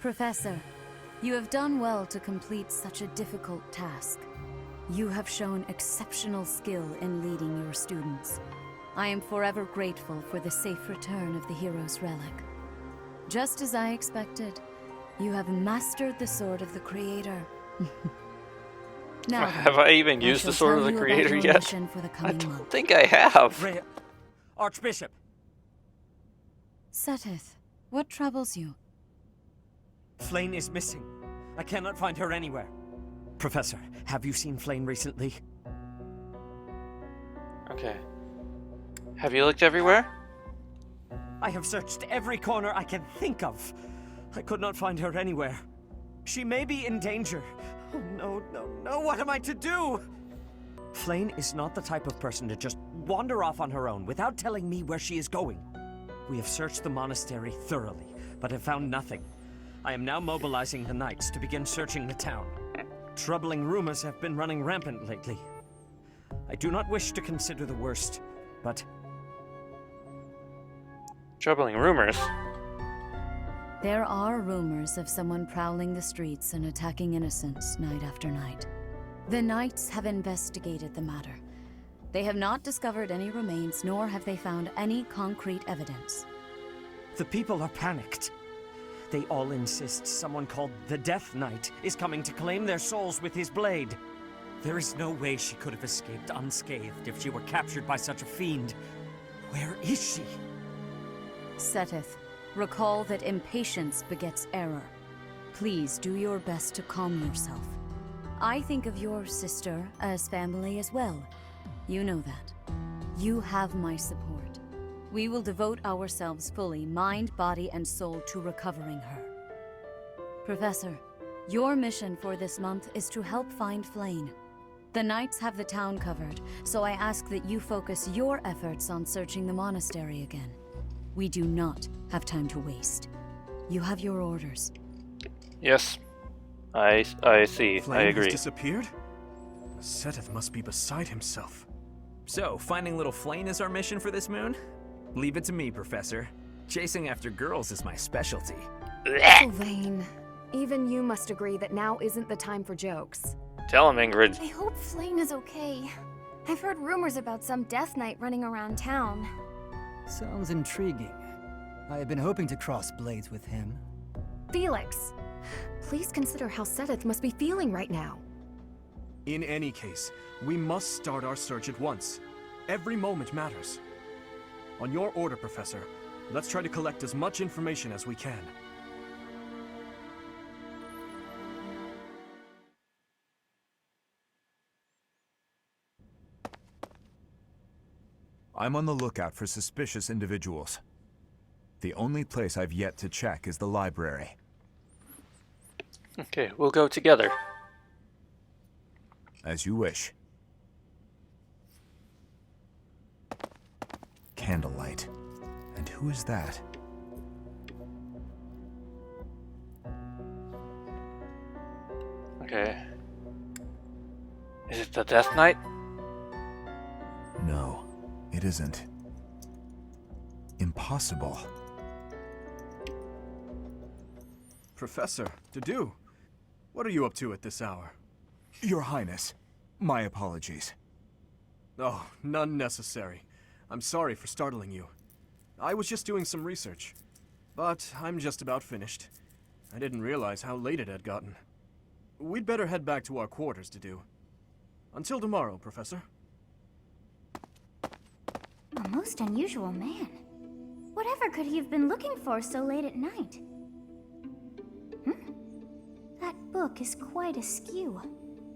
Professor, you have done well to complete such a difficult task. You have shown exceptional skill in leading your students. I am forever grateful for the safe return of the hero's relic. Just as I expected, you have mastered the Sword of the Creator. Now, have I even used the Sword of the Creator yet? I don't think I have. Archbishop! Seteth, what troubles you? Flayn is missing. I cannot find her anywhere. Professor, have you seen Flayn recently? Okay. Have you looked everywhere? I have searched every corner I can think of. I could not find her anywhere. She may be in danger. Oh, no, what am I to do? Flayn is not the type of person to just wander off on her own without telling me where she is going. We have searched the monastery thoroughly, but have found nothing. I am now mobilizing the knights to begin searching the town. Troubling rumors have been running rampant lately. I do not wish to consider the worst, but... Troubling rumors? There are rumors of someone prowling the streets and attacking innocents night after night. The knights have investigated the matter. They have not discovered any remains, nor have they found any concrete evidence. The people are panicked. They all insist someone called the Death Knight is coming to claim their souls with his blade. There is no way she could have escaped unscathed if she were captured by such a fiend. Where is she? Seteth, recall that impatience begets error. Please do your best to calm yourself. I think of your sister as family as well. You know that. You have my support. We will devote ourselves fully, mind, body, and soul to recovering her. Professor, your mission for this month is to help find Flayn. The knights have the town covered, so I ask that you focus your efforts on searching the monastery again. We do not have time to waste. You have your orders. Yes. I see. Flayn I agree. has disappeared? Seteth must be beside himself. So, finding little Flayn is our mission for this moon? Leave it to me, Professor. Chasing after girls is my specialty. Flayn, even you must agree that now isn't the time for jokes. Tell him, Ingrid. I hope Flayn is okay. I've heard rumors about some Death Knight running around town. Sounds intriguing. I have been hoping to cross blades with him. Felix, please consider how Seteth must be feeling right now. In any case, we must start our search at once. Every moment matters. On your order, Professor, let's try to collect as much information as we can. I'm on the lookout for suspicious individuals. The only place I've yet to check is the library. Okay, we'll go together. As you wish. Candlelight. And who is that? Okay. Is it the Death Knight? No, it isn't. Impossible. Professor, Dedu, what are you up to at this hour? Your Highness, my apologies. Oh, none necessary. I'm sorry for startling you. I was just doing some research. But I'm just about finished. I didn't realize how late it had gotten. We'd better head back to our quarters, Dedu. Until tomorrow, Professor. A most unusual man. Whatever could he have been looking for so late at night? That book is quite askew.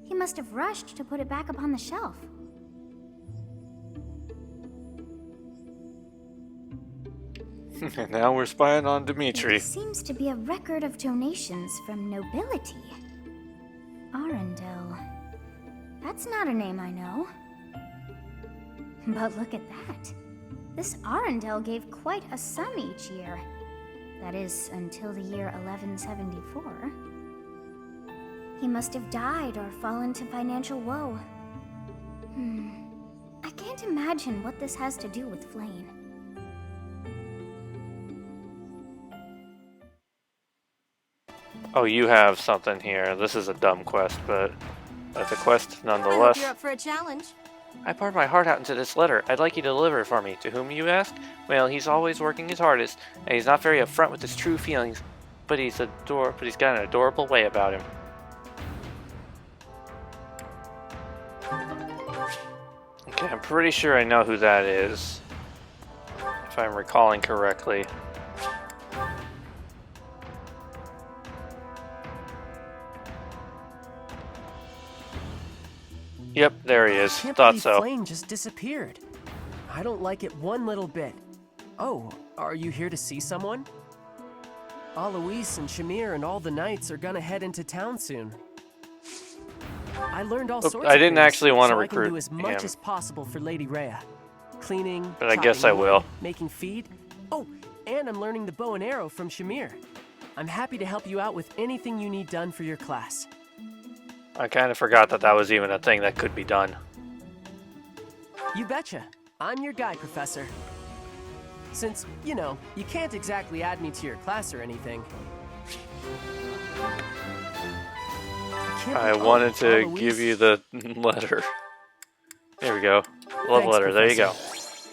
He must have rushed to put it back upon the shelf. And now we're spying on Dimitri. It seems to be a record of donations from nobility. Arundel. That's not a name I know. But look at that. This Arundel gave quite a sum each year. That is, until the year 1174. He must have died or fallen to financial woe. I can't imagine what this has to do with Flayn. Oh, you have something here. This is a dumb quest, but that's a quest nonetheless. You're up for a challenge. I poured my heart out into this letter. I'd like you to deliver it for me. To whom, you ask? Well, he's always working his hardest, and he's not very upfront with his true feelings, but he's got an adorable way about him. Okay, I'm pretty sure I know who that is, if I'm recalling correctly. Yep, there he is. Thought so. Flayn just disappeared. I don't like it one little bit. Oh, are you here to see someone? Alois and Shamir and all the knights are gonna head into town soon. I learned all sorts of I didn't things, actually want to so recruit I can do as much him. as possible for Lady Rhea. Cleaning, But I guess I chopping wood, will. making feed. Oh, and I'm learning the bow and arrow from Shamir. I'm happy to help you out with anything you need done for your class. I kind of forgot that that was even a thing that could be done. You betcha. I'm your guy, Professor. Since, you know, you can't exactly add me to your class or anything. I wanted to give you the letter. There we go. Love Thanks, letter. There you go. Professor.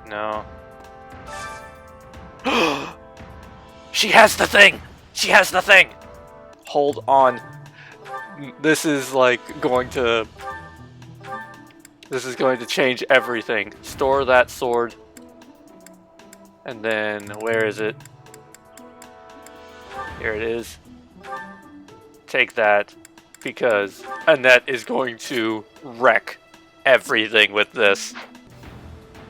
No. She has the thing! She has the thing! Hold on. This is like going to... This is going to change everything. Store that sword. And then, where is it? Here it is. Take that, because Annette is going to wreck everything with this.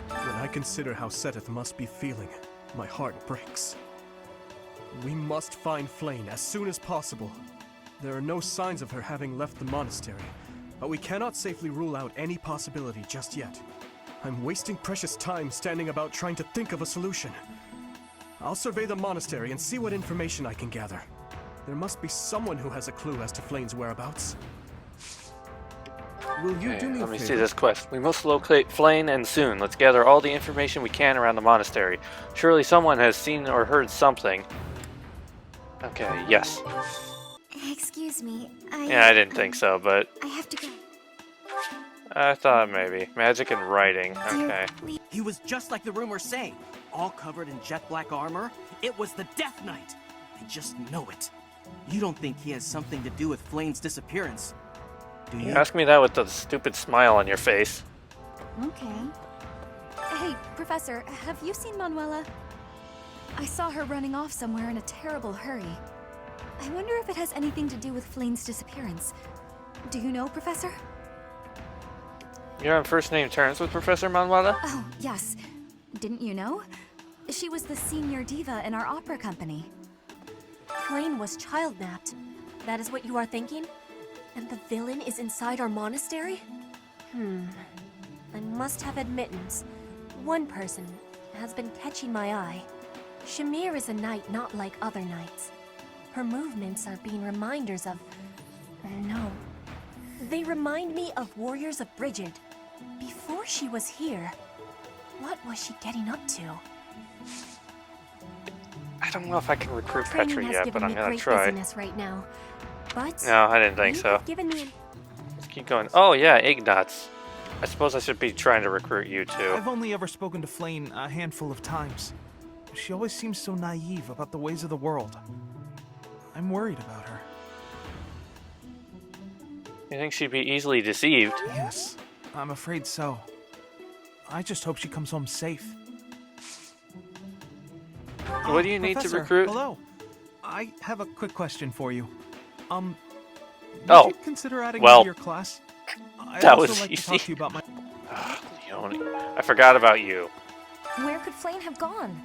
When I consider how Seteth must be feeling, my heart breaks. We must find Flayn as soon as possible. There are no signs of her having left the monastery, but we cannot safely rule out any possibility just yet. I'm wasting precious time standing about trying to think of a solution. I'll survey the monastery and see what information I can gather. There must be someone who has a clue as to Flayn's whereabouts. Will you do me a Let me favor? see this quest. We must locate Flayn, and soon. Let's gather all the information we can around the monastery. Surely someone has seen or heard something. Okay, yes. Excuse me, Yeah, I didn't think so, but I have to go. I thought maybe. Magic and writing. Okay. He was just like the rumors say, all covered in jet black armor. It was the Death Knight. I just know it. You don't think he has something to do with Flayn's disappearance, do you? You ask me that with the stupid smile on your face. Okay. Hey, Professor, have you seen Manuela? I saw her running off somewhere in a terrible hurry. I wonder if it has anything to do with Flayn's disappearance. Do you know, Professor? You're on first name terms with Professor Manuela? Oh, yes. Didn't you know? She was the senior diva in our opera company. Flayn was child-napped. That is what you are thinking? And the villain is inside our monastery? I must have admittance. One person has been catching my eye. Shamir is a knight not like other knights. Her movements are being reminders of... No. They remind me of Warriors of Brigid. Before she was here, what was she getting up to? I don't know if I can recruit Training Petra has yet, given but I'm me gonna great try. busyness right now. But No, I didn't think you so. have given me Let's keep going. Oh yeah, Ignatz. I suppose I should be trying to recruit you too. I've only ever spoken to Flayn a handful of times. She always seems so naive about the ways of the world. I'm worried about her. You think she'd be easily deceived? Yes, I'm afraid so. I just hope she comes home safe. What do you need to Professor, recruit? Hello. I have a quick question for you. Would Oh, you consider adding well, me to your class? I'd that also was like easy. to talk to you about my... Leone. I forgot about you. Where could Flayn have gone?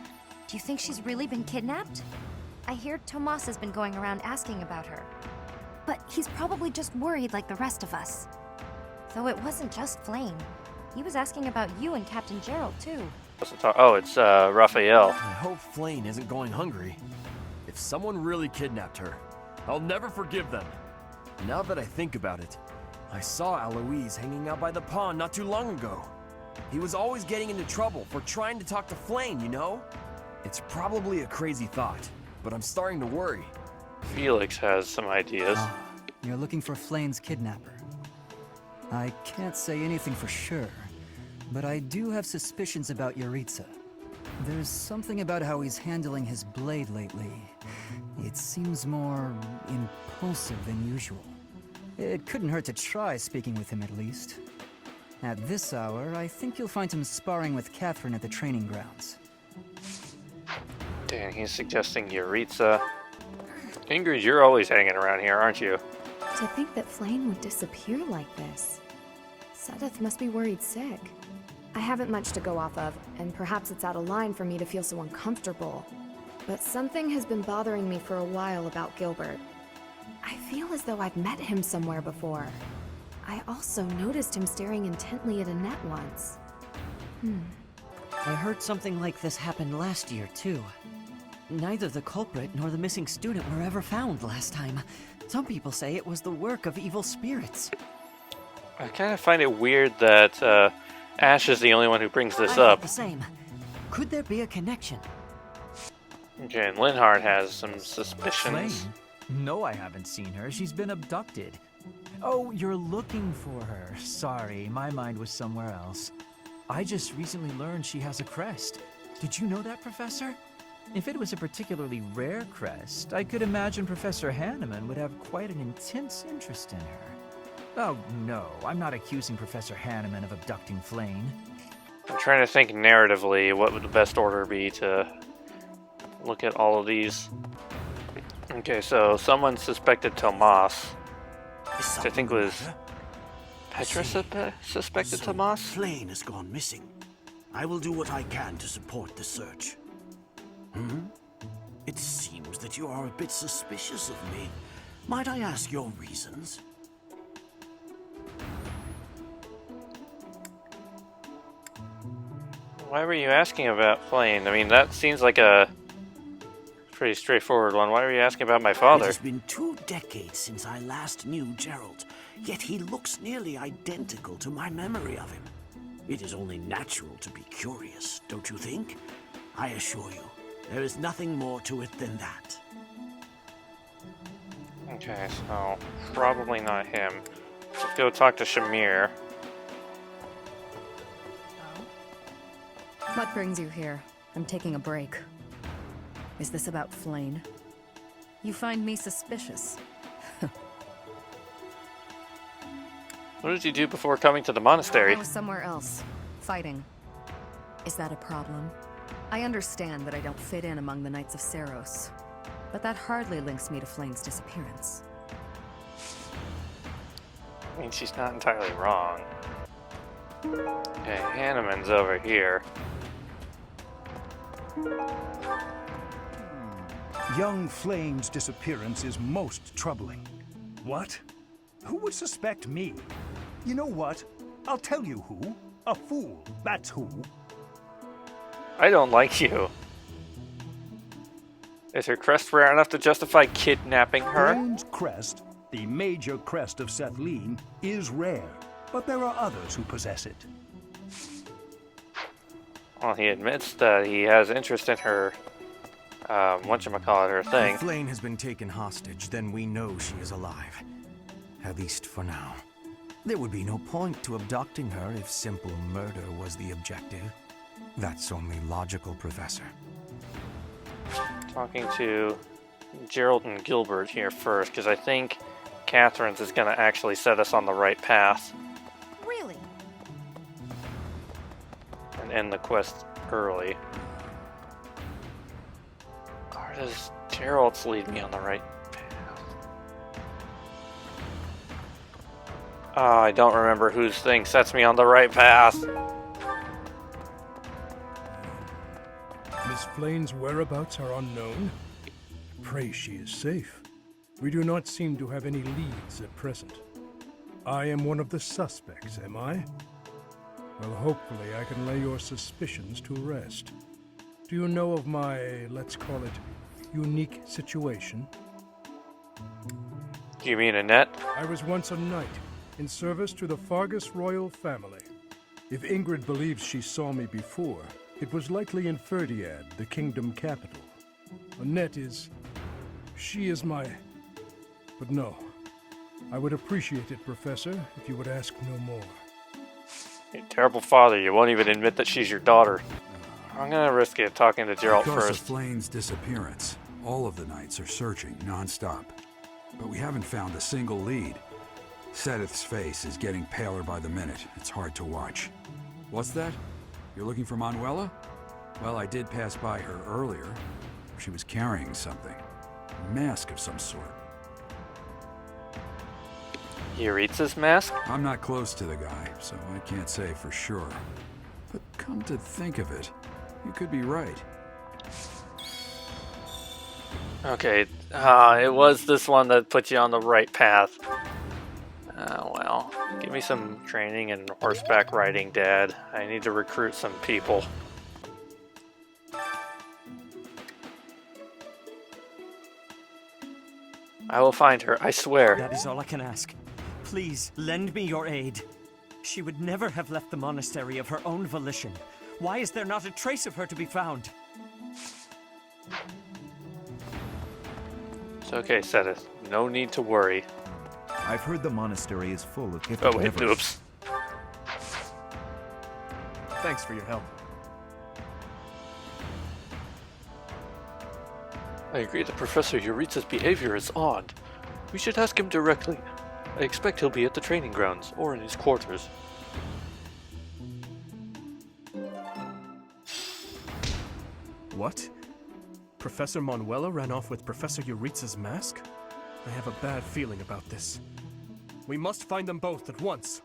Do you think she's really been kidnapped? I hear Tomas has been going around asking about her. But he's probably just worried like the rest of us. Though it wasn't just Flayn. He was asking about you and Captain Gerald, too. Oh, it's Raphael. I hope Flayn isn't going hungry. If someone really kidnapped her, I'll never forgive them. Now that I think about it, I saw Alois hanging out by the pond not too long ago. He was always getting into trouble for trying to talk to Flayn, you know? It's probably a crazy thought, but I'm starting to worry. Felix has some ideas. You're looking for Flayn's kidnapper. I can't say anything for sure, but I do have suspicions about Yaritza. There's something about how he's handling his blade lately. It seems more impulsive than usual. It couldn't hurt to try speaking with him at least. At this hour, I think you'll find him sparring with Catherine at the training grounds. Dang, he's suggesting Yaritza. Ingrid, you're always hanging around here, aren't you? To think that Flayn would disappear like this. Seteth must be worried sick. I haven't much to go off of, and perhaps it's out of line for me to feel so uncomfortable. But something has been bothering me for a while about Gilbert. I feel as though I've met him somewhere before. I also noticed him staring intently at Annette once. I heard something like this happened last year, too. Neither the culprit nor the missing student were ever found last time. Some people say it was the work of evil spirits. I kind of find it weird that Ash is the only one who brings this I thought up. the same. Could there be a connection? Okay, and Linhardt has some suspicions. Flayn? No, I haven't seen her. She's been abducted. Oh, you're looking for her. Sorry, my mind was somewhere else. I just recently learned she has a crest. Did you know that, Professor? If it was a particularly rare crest, I could imagine Professor Hanneman would have quite an intense interest in her. Oh, no, I'm not accusing Professor Hanneman of abducting Flayn. I'm trying to think narratively what would the best order be to look at all of these. Okay, so someone suspected Tomas, which I think was Petra suspected So, Tomas? Flayn has gone missing. I will do what I can to support the search. It seems that you are a bit suspicious of me. Might I ask your reasons? Why were you asking about Flayn? I mean, that seems like a pretty straightforward one. Why were you asking about my It father? has been 2 decades since I last knew Gerald, yet he looks nearly identical to my memory of him. It is only natural to be curious, don't you think? I assure you, there is nothing more to it than that. Okay, so probably not him. Let's go talk to Shamir. What brings you here? I'm taking a break. Is this about Flayn? You find me suspicious. What did you do before coming to the monastery? I was somewhere else, fighting. Is that a problem? I understand that I don't fit in among the Knights of Seiros, but that hardly links me to Flayn's disappearance. I mean, she's not entirely wrong. Okay, Hanneman's over here. Young Flayn's disappearance is most troubling. What? Who would suspect me? You know what? I'll tell you who. A fool, that's who. I don't like you. Is her crest rare enough to justify kidnapping her? Flayn's crest, the major crest of Sethlin, is rare, but there are others who possess it. Well, he admits that he has interest in her, whatchamacallit, her thing. If Flayn has been taken hostage, then we know she is alive. At least for now. There would be no point to abducting her if simple murder was the objective. That's only logical, Professor. Talking to Gerald and Gilbert here first, because I think Catherine's is going to actually set us on the right path Really? and end the quest early. Or does Gerald's lead me on the right path? Oh, I don't remember whose thing sets me on the right path. Miss Flayn's whereabouts are unknown. Pray she is safe. We do not seem to have any leads at present. I am one of the suspects, am I? Well, hopefully I can lay your suspicions to rest. Do you know of my, let's call it, unique situation? Do you mean Annette? I was once a knight, in service to the Fargus royal family. If Ingrid believes she saw me before, it was likely in Ferdiad, the kingdom capital. Annette is... she is my... But no. I would appreciate it, Professor, if you would ask no more. You terrible father, you won't even admit that she's your daughter. I'm gonna risk it talking to Geralt Because first. of Flayn's disappearance, all of the knights are searching non-stop. But we haven't found a single lead. Seteth's face is getting paler by the minute. It's hard to watch. What's that? You're looking for Manuela? Well, I did pass by her earlier. She was carrying something. A mask of some sort. Yuritsa's mask? I'm not close to the guy, so I can't say for sure. But come to think of it, you could be right. Okay, it was this one that put you on the right path. Well, give me some training in horseback riding, Dad. I need to recruit some people. I will find her, I swear. That is all I can ask. Please, lend me your aid. She would never have left the monastery of her own volition. Why is there not a trace of her to be found? It's okay, Seteth. No need to worry. I've heard the monastery is full of gifted Oh wait, livers. oops. Thanks for your help. I agree that Professor Yuritsa's behavior is odd. We should ask him directly. I expect he'll be at the training grounds, or in his quarters. What? Professor Manuela ran off with Professor Yuritsa's mask? I have a bad feeling about this. We must find them both at once.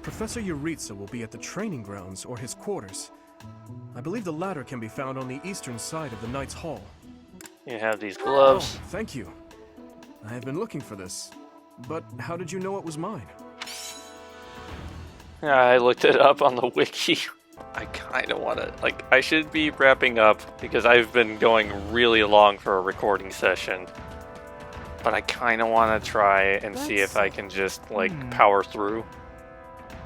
Professor Yuritsa will be at the training grounds or his quarters. I believe the latter can be found on the eastern side of the Knight's Hall. You have these gloves. Oh, thank you. I have been looking for this. But how did you know it was mine? I looked it up on the wiki. I kind of want to, I should be wrapping up because I've been going really long for a recording session. But I kind of want to try and see if I can just, power through.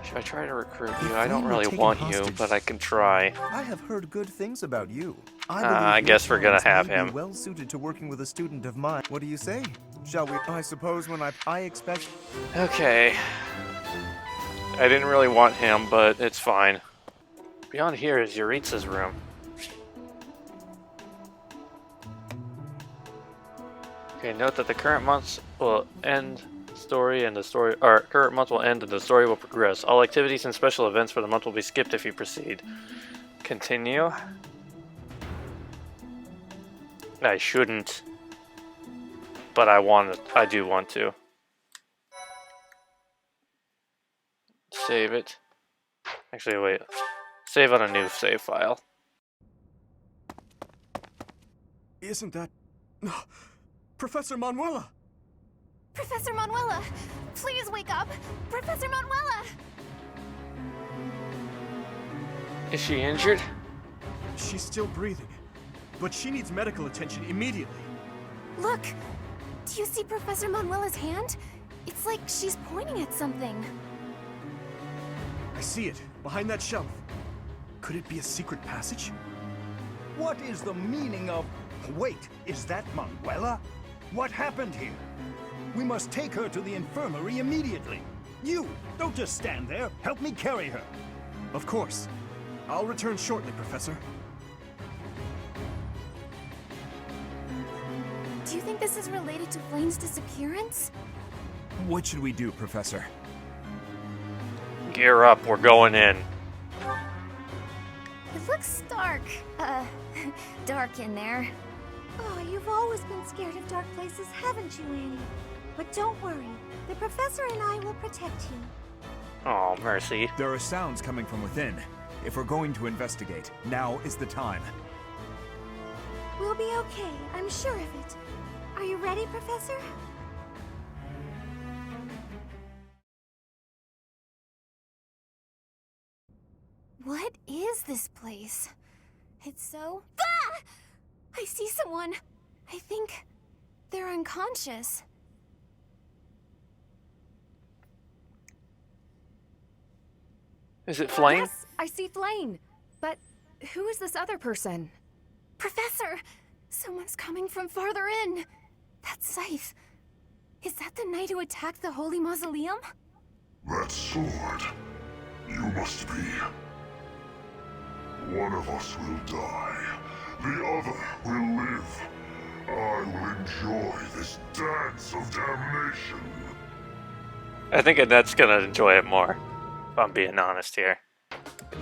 Should I try to recruit you? I don't really want you, but I can try. I have heard good things about you. I guess we're gonna have him. Well suited to working with a student of mine. What do you say? Shall we? I suppose when I expect. Okay. I didn't really want him, but it's fine. Beyond here is Yuritsa's room. Okay, note that the current months will end story and the story, or current month will end and the story will progress. All activities and special events for the month will be skipped if you proceed. Continue. I shouldn't, but I do want to. Save it. Actually, wait. Save on a new save file. Isn't that... Professor Manuela! Professor Manuela! Please wake up! Professor Manuela! Is she injured? She's still breathing, but she needs medical attention immediately. Look! Do you see Professor Manuela's hand? It's like she's pointing at something. I see it, behind that shelf. Could it be a secret passage? What is the meaning of... Wait, is that Manuela? What happened here? We must take her to the infirmary immediately. You, don't just stand there. Help me carry her. Of course. I'll return shortly, Professor. Do you think this is related to Flayn's disappearance? What should we do, Professor? Gear up, we're going in. It looks dark. Dark in there. Oh, you've always been scared of dark places, haven't you, Annie? But don't worry. The professor and I will protect you. Oh, mercy. There are sounds coming from within. If we're going to investigate, now is the time. We'll be okay, I'm sure of it. Are you ready, Professor? What is this place? It's so... Ah! I see someone. I think they're unconscious. Is it Flayn? Yes, I see Flayn. But who is this other person? Professor, Someone's coming from farther in. That's Scythe. Is that the knight who attacked the Holy Mausoleum? That sword. You must be. One of us will die. The other will live. I will enjoy this dance of damnation. I think Annette's gonna enjoy it more, if I'm being honest here.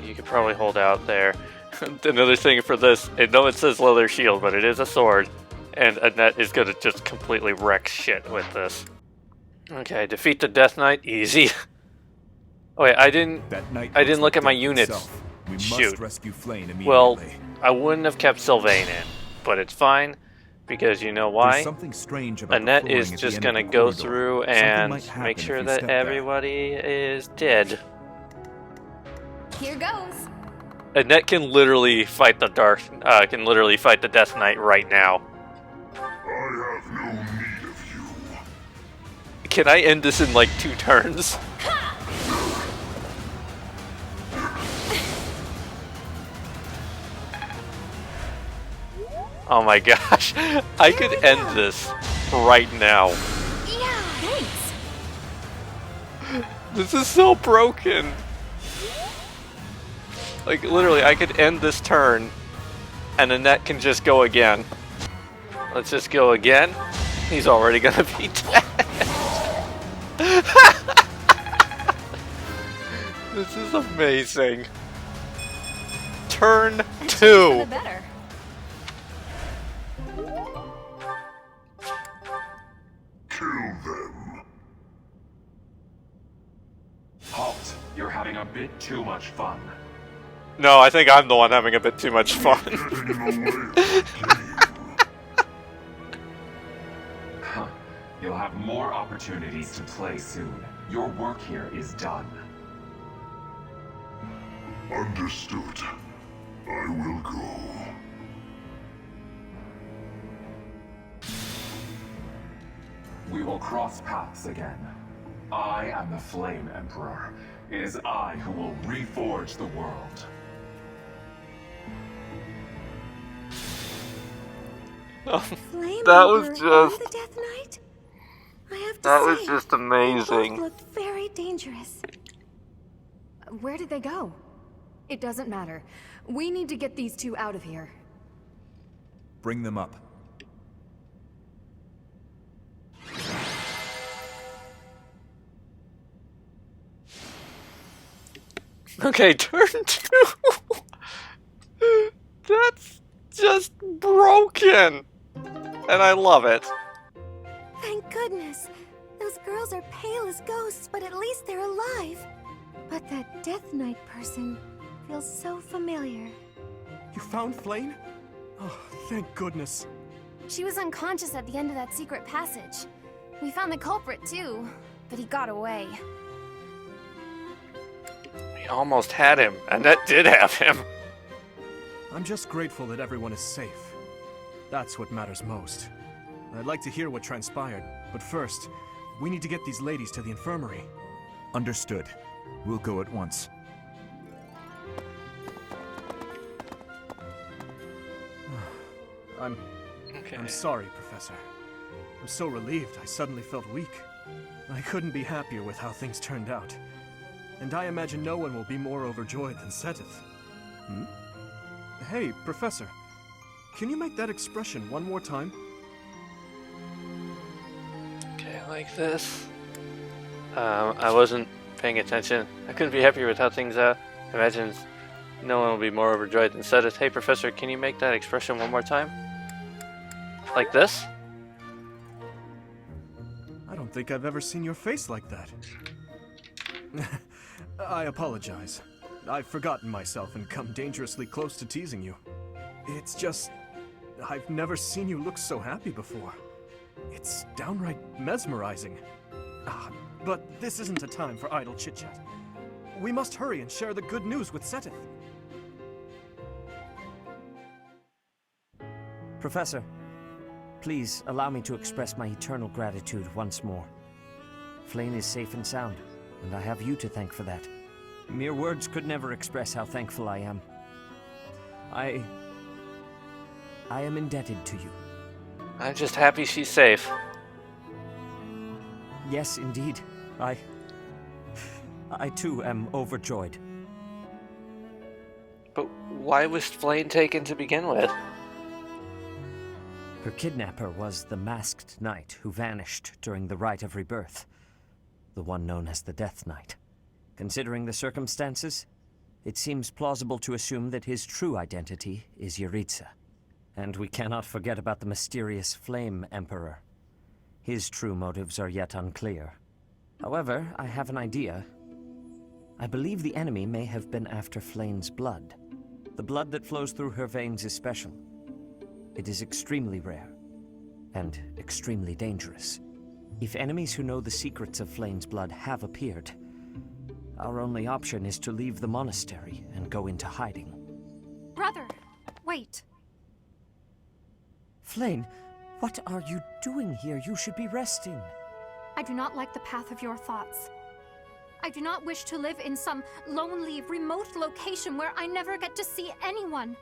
You could probably hold out there. Another thing for this, I know it says leather shield, but it is a sword, and Annette is gonna just completely wreck shit with this. Okay, defeat the Death Knight, easy. Oh wait, I didn't look at my units. We must Shoot. rescue Flayn immediately. Well, I wouldn't have kept Sylvain in, but it's fine, because you know why? There's something strange about the Annette flooring is at the just end gonna of the go corridor. through Something and might happen make if sure you that step back. everybody is dead. Here goes. Annette can literally fight the Death Knight right now. I have no need of you. Can I end this in like 2 turns? Oh my gosh, I could end this right now. Yeah, thanks. This is so broken. Like, literally, I could end this turn, and Annette can just go again. Let's just go again. He's already gonna be dead. This is amazing. Turn 2. Better. Kill them. Halt. You're having a bit too much fun. No, I think I'm the one having a bit too much fun. Huh. You'll have more opportunities to play soon. Your work here is done. Understood. I will go. We will cross paths again. I am the Flame Emperor. It is I who will reforge the world. Flame That was Emperor just- and the Death Knight? I have to That say, was just amazing. They both looked very dangerous. Where did they go? It doesn't matter. We need to get these two out of here. Bring them up. Okay, turn 2. That's just broken. And I love it. Thank goodness. Those girls are pale as ghosts, but at least they're alive. But that Death Knight person feels so familiar. You found Flayn? Oh, thank goodness. She was unconscious at the end of that secret passage. We found the culprit too, but he got away. We almost had him, and that did have him. I'm just grateful that everyone is safe. That's what matters most. I'd like to hear what transpired, but first, we need to get these ladies to the infirmary. Understood. We'll go at once. I'm sorry, Professor. I'm so relieved I suddenly felt weak. I couldn't be happier with how things turned out. And I imagine no one will be more overjoyed than Seteth. Hey, Professor. Can you make that expression one more time? Okay, like this. I wasn't paying attention. I couldn't be happier with how things imagine no one will be more overjoyed than Seteth. Hey, Professor, can you make that expression one more time? Like this? I don't think I've ever seen your face like that. I apologize. I've forgotten myself and come dangerously close to teasing you. It's just... I've never seen you look so happy before. It's downright mesmerizing. But this isn't a time for idle chit-chat. We must hurry and share the good news with Seteth. Professor, please allow me to express my eternal gratitude once more. Flayn is safe and sound, and I have you to thank for that. Mere words could never express how thankful I am. I am indebted to you. I'm just happy she's safe. Yes, indeed. I too am overjoyed. But why was Flayn taken to begin with? Her kidnapper was the masked knight who vanished during the Rite of Rebirth, the one known as the Death Knight. Considering the circumstances, it seems plausible to assume that his true identity is Yuritsa. And we cannot forget about the mysterious Flame Emperor. His true motives are yet unclear. However, I have an idea. I believe the enemy may have been after Flayn's blood. The blood that flows through her veins is special. It is extremely rare, and extremely dangerous. If enemies who know the secrets of Flayn's blood have appeared, our only option is to leave the monastery and go into hiding. Brother, wait. Flayn, what are you doing here? You should be resting. I do not like the path of your thoughts. I do not wish to live in some lonely, remote location where I never get to see anyone.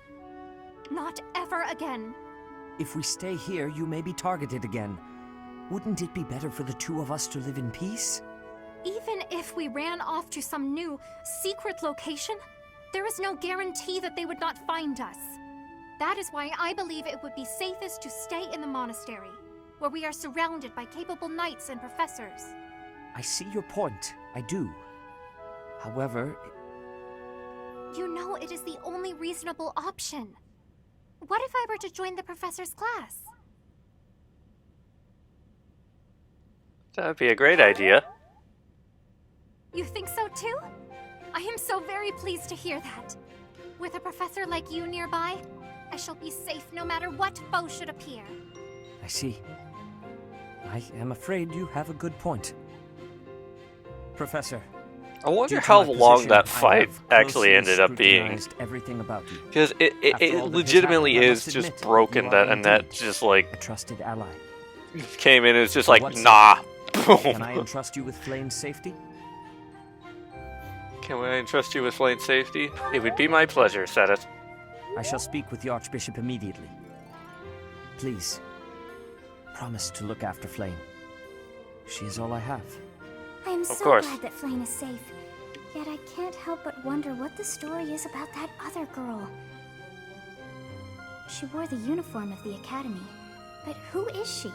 Not ever again. If we stay here, you may be targeted again. Wouldn't it be better for the two of us to live in peace? Even if we ran off to some new, secret location, there is no guarantee that they would not find us. That is why I believe it would be safest to stay in the monastery, where we are surrounded by capable knights and professors. I see your point. I do. However... You know it is the only reasonable option. What if I were to join the professor's class? That would be a great idea. You think so too? I am so very pleased to hear that. With a professor like you nearby, I shall be safe no matter what foe should appear. I see. I am afraid you have a good point. Professor, I wonder due to how my long position, that I fight have actually closely ended up being. scrutinized everything about you. Because After all it that has legitimately happened, I is must just admit, broken you that are Annette indeed just like a trusted ally. came in and was just For like, what's nah. Can I entrust you with Flayn's safety? Can I entrust you with Flayn's safety? It would be my pleasure, Sedith. I shall speak with the Archbishop immediately. Please, promise to look after Flayn. She is all I have. I am so glad that Flayn is safe. Yet I can't help but wonder what the story is about that other girl. She wore the uniform of the academy. But who is she?